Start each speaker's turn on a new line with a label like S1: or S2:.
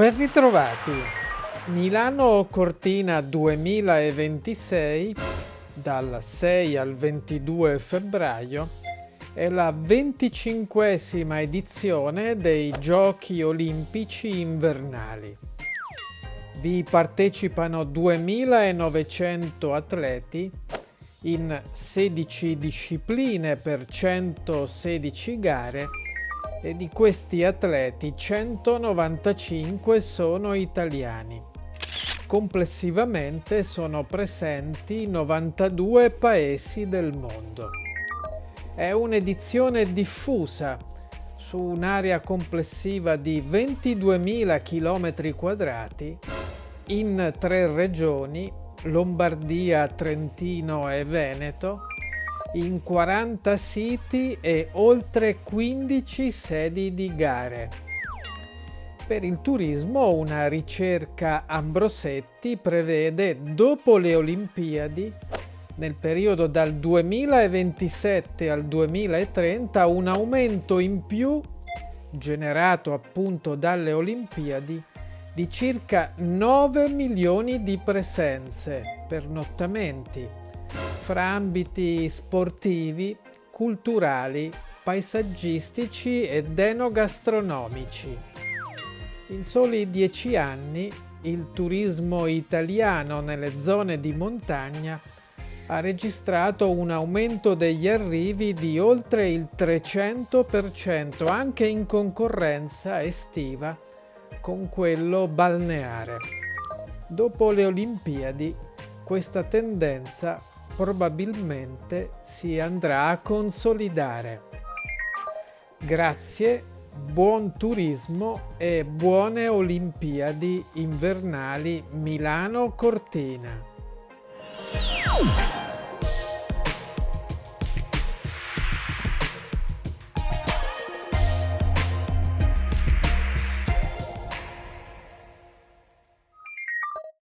S1: Ben ritrovati! Milano Cortina 2026, dal 6 al 22 febbraio, è la 25esima edizione dei Giochi Olimpici Invernali. Vi partecipano 2.900 atleti in 16 discipline per 116 gare e di questi atleti 195 sono italiani. Complessivamente sono presenti 92 paesi del mondo. È un'edizione diffusa su un'area complessiva di 22.000 km² in 3 regioni, Lombardia, Trentino e Veneto, in 40 siti e oltre 15 sedi di gare. Per il turismo una ricerca Ambrosetti prevede, dopo le Olimpiadi, nel periodo dal 2027 al 2030, un aumento in più, generato appunto dalle Olimpiadi, di circa 9 milioni di presenze, pernottamenti, fra ambiti sportivi, culturali, paesaggistici ed enogastronomici. In soli 10 anni il turismo italiano nelle zone di montagna ha registrato un aumento degli arrivi di oltre il 300%, anche in concorrenza estiva con quello balneare. Dopo le Olimpiadi questa tendenza probabilmente si andrà a consolidare. Grazie, buon turismo e buone Olimpiadi invernali Milano Cortina.